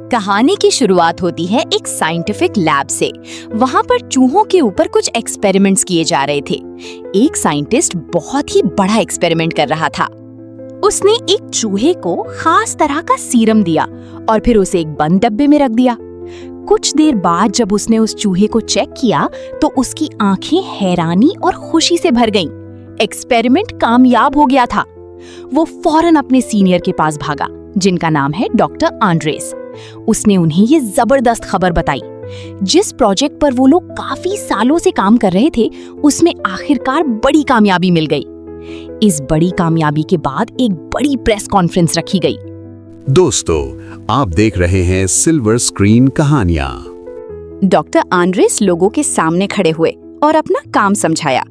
कहानी की शुरुआत होती है एक साइंटिफिक लैब से। वहाँ पर चूहों के ऊपर कुछ एक्सपेरिमेंट्स किए जा रहे थे। एक साइंटिस्ट बहुत ही बड़ा एक्सपेरिमेंट कर रहा था। उसने एक चूहे को खास तरह का सीरम दिया और फिर उसे एक बंद डब्बे में रख दिया। कुछ देर बाद जब उसने उस चूहे को चेक किया तो उसकी आंखें हैरानी और खुशी से भर गईं। एक्सपेरिमेंट कामयाब हो गया था। वो फौरन अपने सीनियर के पास भागा, जिनका नाम है डॉक्टर आंड्रेस। उसने उन्हें ये जबरदस्त खबर बताई। जिस प्रोजेक्ट पर वो लोग काफी सालों से काम कर रहे थे, उसमें आखिरकार बड़ी कामयाबी मिल गई। इस बड़ी कामयाबी के बाद एक बड़ी प्रेस कॉन्फ्रेंस रखी गई। दोस्तों, आप देख रहे हैं सिल्वर स्क्रीन कहानियां। डॉक्टर आंड्रेस लोगों के सामने खड़े हुए और अपना काम समझाया।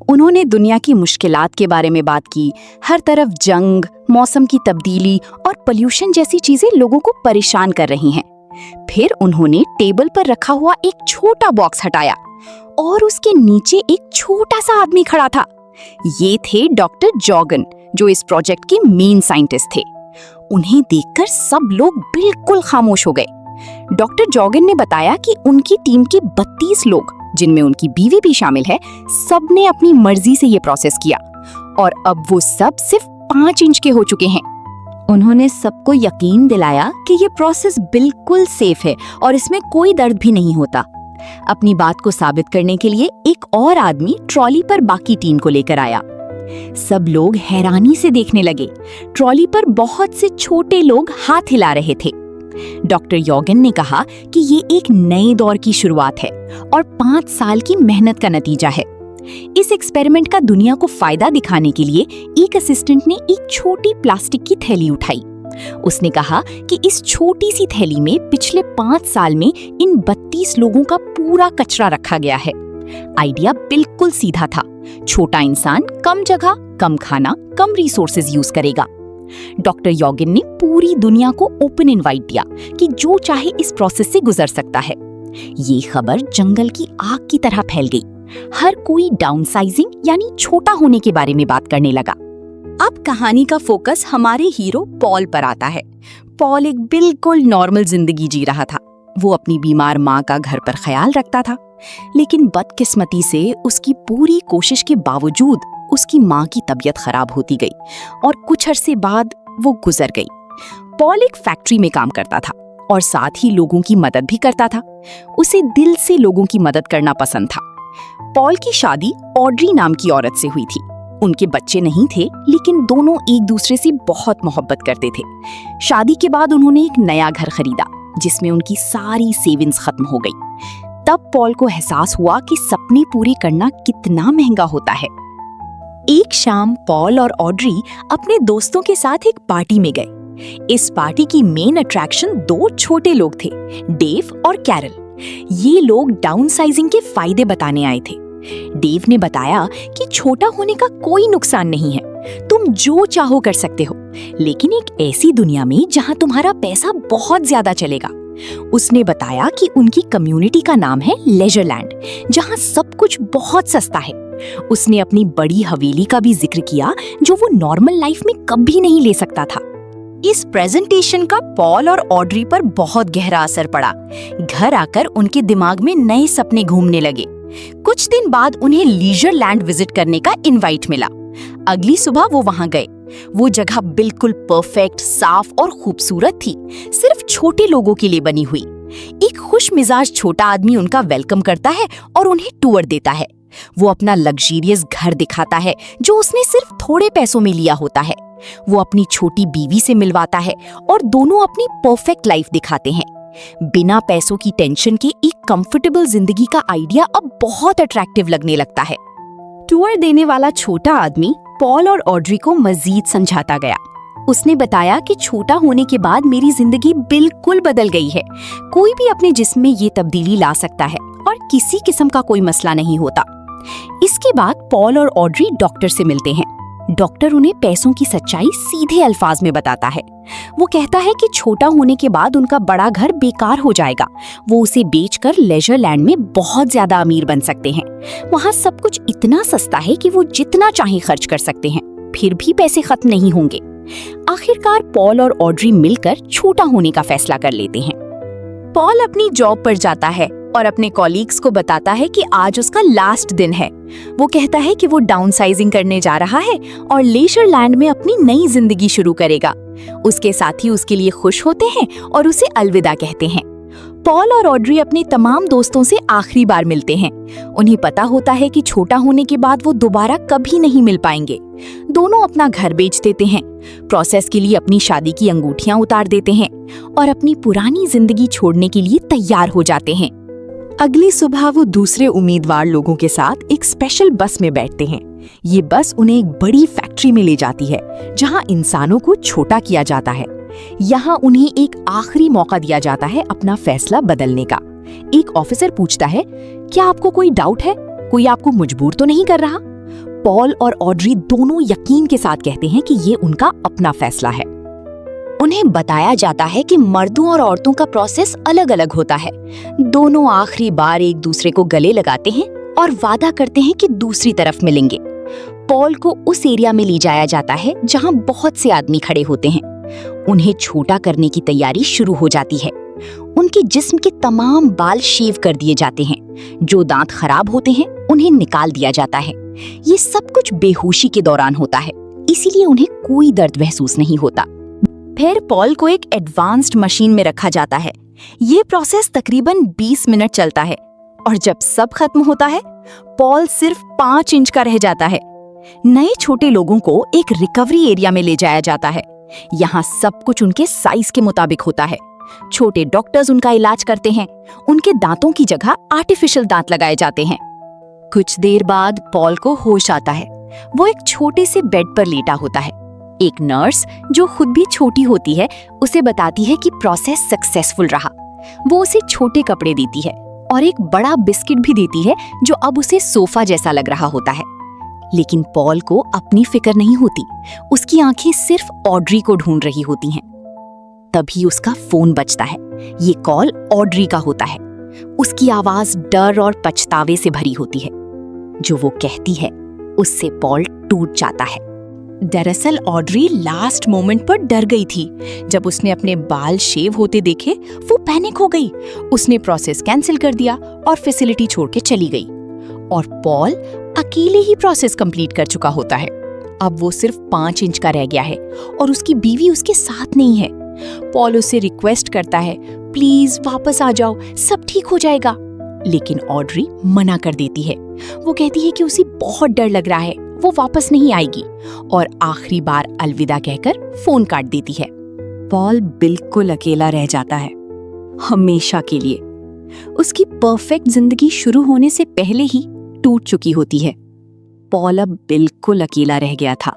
उन्होंने दुनिया की मुश्किलात के बारे में बात की। हर तरफ जंग, मौसम की तब्दीली और पोल्यूशन जैसी चीजें लोगों को परेशान कर रही हैं। फिर उन्होंने टेबल पर रखा हुआ एक छोटा बॉक्स हटाया और उसके नीचे एक छोटा सा आदमी खड़ा था। ये थे डॉक्टर जॉगन, जो इस प्रोजेक्ट के मेन साइंटिस्ट थे। उन्हें देखकर सब लोग बिल्कुल खामोश हो गए। डॉक्टर जॉगन ने बताया कि उनकी टीम के 32 लोग, जिनमें उनकी बीवी भी शामिल है, सबने अपनी मर्जी से ये प्रोसेस किया और अब वो सब सिर्फ 5 इंच के हो चुके हैं। उन्होंने सबको यकीन दिलाया कि ये प्रोसेस बिल्कुल सेफ है और इसमें कोई दर्द भी नहीं होता। अपनी बात को साबित करने के लिए एक और आदमी ट्रॉली पर बाकी टीम को लेकर आया। सब लोग हैरानी से देखने लगे। ट्रॉली पर बहुत से छोटे लोग हाथ हिला रहे थे। डॉक्टर यॉगन ने कहा कि ये एक नए दौर की शुरुआत है और 5 साल की मेहनत का नतीजा है। इस एक्सपेरिमेंट का दुनिया को फायदा दिखाने के लिए एक असिस्टेंट ने एक छोटी प्लास्टिक की थैली उठाई। उसने कहा कि इस छोटी सी थैली में पिछले 5 साल में इन 32 लोगों का पूरा कचरा रखा गया है। आइडिया बिल्कुल सीधा था। छोटा इंसान कम जगह, कम खाना, कम रिसोर्सेज यूज करेगा। डॉक्टर यॉगन ने पूरी दुनिया को ओपन इनवाइट दिया कि जो चाहे इस प्रोसेस से गुजर सकता है। ये खबर जंगल की आग की तरह फैल गई। हर कोई डाउनसाइजिंग यानी छोटा होने के बारे में बात करने लगा। अब कहानी का फोकस हमारे हीरो पॉल पर आता है। पॉल एक बिल्कुल नॉर्मल जिंदगी जी रहा था। वो अपनी बीमार माँ का घर पर ख्याल रखता था, लेकिन बदकिस्मती से उसकी पूरी कोशिश के बावजूद उसकी माँ की तबीयत खराब होती गई और कुछ अरसे बाद वो गुजर गई। पॉल एक फैक्ट्री में काम करता था और साथ ही लोगों की मदद भी करता था। उसे दिल से लोगों की मदद करना पसंद था। पॉल की शादी ऑड्री नाम की औरत से हुई थी। उनके बच्चे नहीं थे, लेकिन दोनों एक दूसरे से बहुत मोहब्बत करते थे। शादी के बाद उन्होंने एक नया घर खरीदा, जिसमें उनकी सारी सेविंग्स खत्म हो गई। तब पॉल को एहसास हुआ कि सपने पूरे करना कितना महंगा होता है। एक शाम पॉल और ऑड्री अपने दोस्तों के साथ एक पार्टी में गए। इस पार्टी की मेन अट्रैक्शन 2 छोटे लोग थे, डेव और कैरल। ये लोग डाउनसाइजिंग के फायदे बताने आए थे। डेव ने बताया कि छोटा होने का कोई नुकसान नहीं है, तुम जो चाहो कर सकते हो, लेकिन एक ऐसी दुनिया में जहां तुम्हारा पैसा बहुत ज्यादा चलेगा। उसने बताया कि उनकी कम्युनिटी का नाम है लेजरलैंड, जहां सब कुछ बहुत सस्ता है। उसने अपनी बड़ी हवेली का भी जिक्र किया, जो वो नॉर्मल लाइफ में कभी नहीं ले सकता था। इस प्रेजेंटेशन का पॉल और ऑड्री पर बहुत गहरा असर पड़ा। घर आकर उनके दिमाग में नए सपने घूमने लगे। कुछ दिन बाद उन्हें लीजरलैंड विजिट करने का इनवाइट मिला। अगली सुबह वो वहां गए। वो जगह बिल्कुल परफेक्ट, साफ और खूबसूरत थी, सिर्फ छोटे लोगों के लिए बनी हुई। एक खुशमिजाज छोटा आदमी उनका वेलकम करता है और उन्हें टूर देता है। वो अपना लग्जरियस घर दिखाता है, जो उसने सिर्फ थोड़े पैसों में लिया होता है। वो अपनी छोटी बीवी से मिलवाता है और दोनों अपनी परफेक्ट लाइफ दिखाते हैं। बिना पैसों की टेंशन के एक कंफर्टेबल जिंदगी का आइडिया अब बहुत अट्रैक्टिव लगने लगता है। टूर देने वाला छोटा आदमी पॉल और ऑड्री को मजीद समझाता गया। उसने बताया कि छोटा होने के बाद मेरी जिंदगी बिल्कुल बदल गई है। कोई भी अपने जिस्म में ये तब्दीली ला सकता है और किसी किस्म का कोई मसला नहीं होता। इसके बाद पॉल और ऑड्री डॉक्टर से मिलते हैं। डॉक्टर उन्हें पैसों की सच्चाई सीधे अल्फाज में बताता है। वो कहता है कि छोटा होने के बाद उनका बड़ा घर बेकार हो जाएगा। वो उसे बेचकर लेजरलैंड में बहुत ज्यादा अमीर बन सकते हैं। वहाँ सब कुछ इतना सस्ता है कि वो जितना चाहे खर्च कर सकते हैं, फिर भी पैसे खत्म नहीं होंगे। आखिरकार पॉल और ऑड्री मिलकर छोटा होने का फैसला कर लेते हैं। पॉल अपनी जॉब पर जाता है और अपने कॉलीग्स को बताता है कि आज उसका लास्ट दिन है। वो कहता है कि वो डाउनसाइजिंग करने जा रहा है और लेशर लैंड में अपनी नई जिंदगी शुरू करेगा। उसके साथी उसके लिए खुश होते हैं और उसे अलविदा कहते हैं। पॉल और ऑड्री अपने तमाम दोस्तों से आखिरी बार मिलते हैं। उन्हें पता होता है कि छोटा होने के बाद वो दोबारा कभी नहीं मिल पाएंगे। दोनों अपना घर बेच देते हैं, प्रोसेस के लिए अपनी शादी की अंगूठियां उतार देते हैं और अपनी पुरानी जिंदगी छोड़ने के लिए तैयार हो जाते हैं। अगली सुबह वो दूसरे उम्मीदवार लोगों के साथ एक स्पेशल बस में बैठते हैं। ये बस उन्हें एक बड़ी फैक्ट्री में ले जाती है जहां इंसानों को छोटा किया जाता है। यहाँ उन्हें एक आखिरी मौका दिया जाता है अपना फैसला बदलने का। एक ऑफिसर पूछता है, क्या आपको कोई डाउट है? कोई आपको मजबूर तो नहीं कर रहा? पॉल और ऑड्री दोनों यकीन के साथ कहते हैं कि ये उनका अपना फैसला है। उन्हें बताया जाता है कि मर्दों और औरतों का प्रोसेस अलग अलग होता है। दोनों आखिरी बार एक दूसरे को गले लगाते हैं और वादा करते हैं कि दूसरी तरफ मिलेंगे। पॉल को उस एरिया में ले जाया जाता है जहां बहुत से आदमी खड़े होते हैं। उन्हें छोटा करने की तैयारी शुरू हो जाती है। उनके जिस्म के तमाम बाल शेव कर दिए जाते हैं। जो दांत खराब होते हैं उन्हें निकाल दिया जाता है। ये सब कुछ बेहोशी के दौरान होता है, इसीलिए उन्हें कोई दर्द महसूस नहीं होता। फिर पॉल को एक एडवांस्ड मशीन में रखा जाता है। ये प्रोसेस तकरीबन 20 मिनट चलता है और जब सब खत्म होता है, पॉल सिर्फ 5 इंच का रह जाता है। नए छोटे लोगों को एक रिकवरी एरिया में ले जाया जाता है। यहाँ सब कुछ उनके साइज के मुताबिक होता है। छोटे डॉक्टर्स उनका इलाज करते हैं। उनके दांतों की जगह आर्टिफिशियल दांत लगाए जाते हैं। कुछ देर बाद पॉल को होश आता है। वो एक छोटे से बेड पर लेटा होता है। एक नर्स, जो खुद भी छोटी होती है, उसे बताती है कि प्रोसेस सक्सेसफुल रहा। वो उसे छोटे कपड़े देती है और एक बड़ा बिस्किट भी देती है जो अब उसे सोफा जैसा लग रहा होता है। लेकिन पॉल को अपनी फिक्र नहीं होती। उसकी आंखें सिर्फ ऑड्री को ढूंढ रही होती हैं। तभी उसका फोन बजता है। ये कॉल ऑड्री का होता है। उसकी आवाज डर और पछतावे से भरी होती है। जो वो कहती है उससे पॉल टूट जाता है। दरअसल ऑड्री लास्ट मोमेंट पर डर गई थी। जब उसने अपने बाल शेव होते देखे, वो पैनिक हो गई। उसने प्रोसेस कैंसिल कर दिया और फैसिलिटी छोड़ के चली गई। और पॉल अकेले ही प्रोसेस कंप्लीट कर चुका होता है। अब वो सिर्फ 5 इंच का रह गया है और उसकी बीवी उसके साथ नहीं है। पॉल उससे रिक्वेस्ट करता है, प्लीज वापस आ जाओ, सब ठीक हो जाएगा। लेकिन ऑड्री मना कर देती है। वो कहती है कि उसे बहुत डर लग रहा है, वो वापस नहीं आएगी और आखिरी बार अलविदा कहकर फोन काट देती है। पॉल बिल्कुल अकेला रह जाता है, हमेशा के लिए। उसकी परफेक्ट जिंदगी शुरू होने से पहले ही टूट चुकी होती है। पॉल अब बिल्कुल अकेला रह गया था।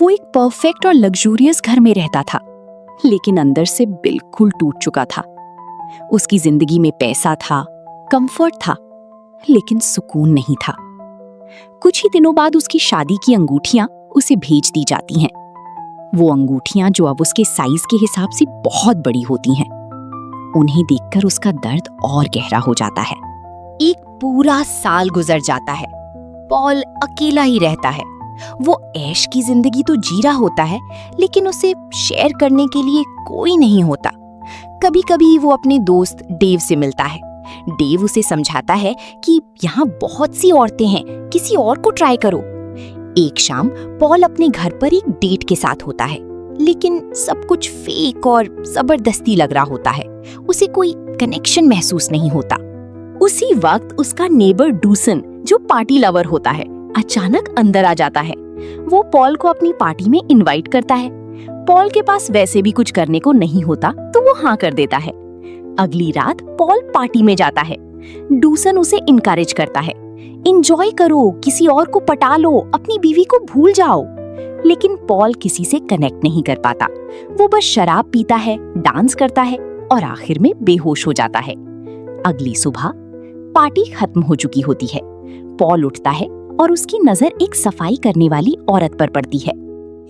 वो एक परफेक्ट और लग्जूरियस घर में रहता था, लेकिन अंदर से बिल्कुल टूट चुका था। उसकी जिंदगी में पैसा था, कंफर्ट था, लेकिन सुकून नहीं था। कुछ ही दिनों बाद उसकी शादी की अंगूठियां उसे भेज दी जाती हैं। वो अंगूठियां जो अब उसके साइज के हिसाब से बहुत बड़ी होती हैं। उन्हें देखकर उसका दर्द और गहरा हो जाता है। एक पूरा साल गुजर जाता है। पॉल अकेला ही रहता है। वो ऐश की जिंदगी तो जी रहा होता है, लेकिन उसे शेयर करने के लिए कोई नहीं होता। कभी कभी वो अपने दोस्त डेव से मिलता है। डेव उसे समझाता है कि यहाँ बहुत सी औरतें हैं, किसी और को ट्राई करो। एक शाम पॉल अपने घर पर एक डेट के साथ होता है, लेकिन सब कुछ फेक और जबरदस्ती लग रहा होता है। उसे कोई कनेक्शन महसूस नहीं होता। उसी वक्त उसका नेबर डूसन, जो पार्टी लवर होता है, अचानक अंदर आ जाता है। वो पॉल को अपनी पार्टी में इनवाइट करता है। पॉल के पास वैसे भी कुछ करने को नहीं होता, तो वो हाँ कर देता है। अगली रात पॉल पार्टी में जाता है। डूसन उसे इनकरेज करता है, एंजॉय करो, किसी और को पटा लो, अपनी बीवी को भूल जाओ। लेकिन पॉल किसी से कनेक्ट नहीं कर पाता। वो बस शराब पीता है, डांस करता है और आखिर में बेहोश हो जाता है। अगली सुबह पार्टी खत्म हो चुकी होती है। पॉल उठता है और उसकी नजर एक सफाई करने वाली औरत पर पड़ती है।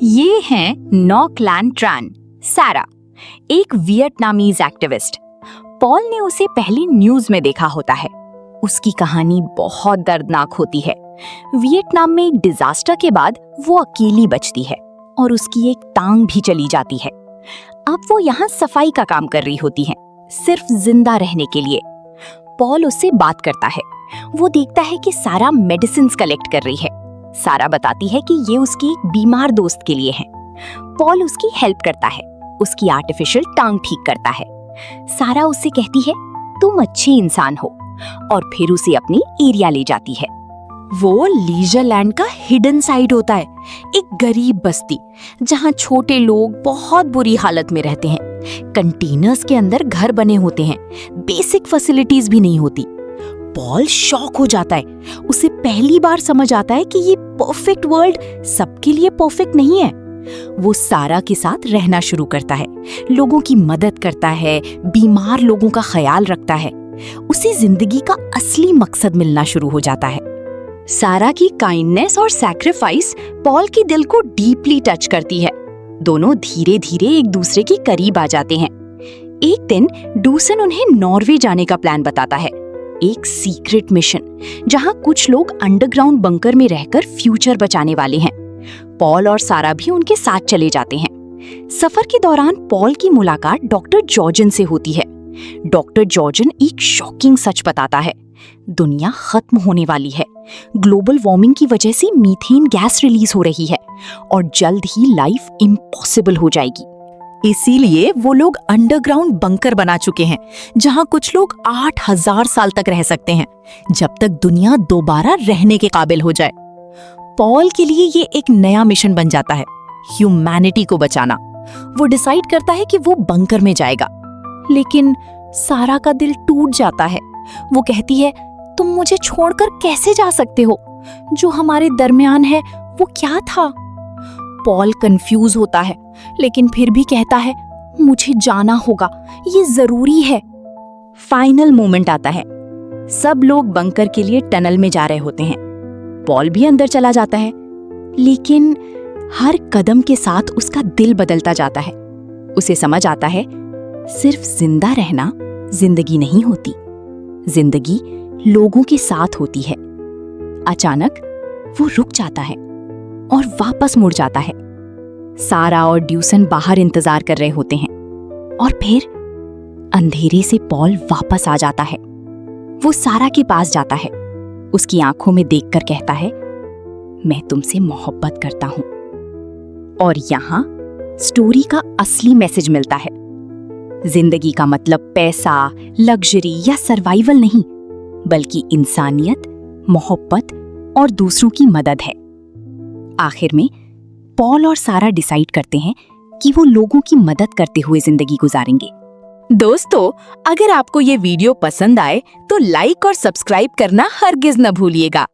ये हैं नॉक लैन ट्रान, सारा, एक वियतनामीज एक्टिविस्ट। पॉल ने उसे पहले न्यूज में देखा होता है। उसकी कहानी बहुत दर्दनाक होती है। वियतनाम में एक डिजास्टर के बाद वो अकेली बचती है और उसकी एक टांग भी चली जाती है। अब वो यहाँ सफाई का काम कर रही होती है। सिर्फ जिंदा रहने के लिए। पॉल उससे बात करता है। वो देखता है कि सारा मेडिसिन्स कलेक्ट कर रही है। सारा बताती है कि ये उसकी एक बीमार दोस्त के लिए है। पॉल उसकी हेल्प करता है, उसकी आर्टिफिशियल टांग ठीक करता है। सारा उससे कहती है तुम अच्छे इंसान हो, और फिर उसे अपनी एरिया ले जाती है। वो लीजरलैंड का हिडन साइड होता है, एक गरीब बस्ती जहां छोटे लोग बहुत बुरी हालत में रहते हैं। कंटेनर्स के अंदर घर बने होते हैं, बेसिक फैसिलिटीज भी नहीं होती। पॉल शॉक हो जाता है। उसे पहली बार समझ आता है कि ये परफेक्ट वर्ल्ड सबके लिए परफेक्ट नहीं है। वो सारा के साथ रहना शुरू करता है, लोगों की मदद करता है, बीमार लोगों का ख्याल रखता है। उसे जिंदगी का असली मकसद मिलना शुरू हो जाता है। सारा की काइंडनेस और सैक्रिफाइस पॉल के दिल को डीपली टच करती है। दोनों धीरे धीरे एक दूसरे के करीब आ जाते हैं। एक दिन डूसन उन्हें नॉर्वे जाने का प्लान बताता है, एक सीक्रेट मिशन जहां कुछ लोग अंडरग्राउंड बंकर में रहकर फ्यूचर बचाने वाले हैं। पॉल और सारा भी उनके साथ चले जाते हैं। सफर के दौरान पॉल की मुलाकात डॉक्टर जॉर्जन से होती है। डॉक्टर जॉर्जन एक शॉकिंग सच बताता है, दुनिया खत्म होने वाली है। ग्लोबल वार्मिंग की वजह से मीथेन गैस रिलीज हो रही है और जल्द ही लाइफ इम्पॉसिबल हो जाएगी। इसीलिए वो लोग अंडरग्राउंड बंकर बना चुके हैं जहां कुछ लोग 8000 साल तक रह सकते हैं, जब तक दुनिया दोबारा रहने के काबिल हो जाए। पॉल के लिए ये एक नया मिशन बन जाता है, ह्यूमैनिटी को बचाना। वो डिसाइड करता है कि वो बंकर में जाएगा, लेकिन सारा का दिल टूट जाता है। वो कहती है तुम मुझे छोड़कर कैसे जा सकते हो? जो हमारे दरमियान है वो क्या था? पॉल कंफ्यूज होता है, लेकिन फिर भी कहता है मुझे जाना होगा, ये जरूरी है। फाइनल मोमेंट आता है। सब लोग बंकर के लिए टनल में जा रहे होते हैं। पॉल भी अंदर चला जाता है, लेकिन हर कदम के साथ उसका दिल बदलता जाता है। उसे समझ आता है सिर्फ जिंदा रहना जिंदगी नहीं होती, जिंदगी लोगों के साथ होती है। अचानक वो रुक जाता है और वापस मुड़ जाता है। सारा और ड्यूसन बाहर इंतजार कर रहे होते हैं और फिर अंधेरे से पॉल वापस आ जाता है। वो सारा के पास जाता है, उसकी आंखों में देखकर कहता है मैं तुमसे मोहब्बत करता हूं। और यहां स्टोरी का असली मैसेज मिलता है। जिंदगी का मतलब पैसा, लग्जरी या सर्वाइवल नहीं, बल्कि इंसानियत, मोहब्बत और दूसरों की मदद है। आखिर में पॉल और सारा डिसाइड करते हैं कि वो लोगों की मदद करते हुए जिंदगी गुजारेंगे। दोस्तों, अगर आपको ये वीडियो पसंद आए तो लाइक और सब्सक्राइब करना हरगिज न भूलिएगा।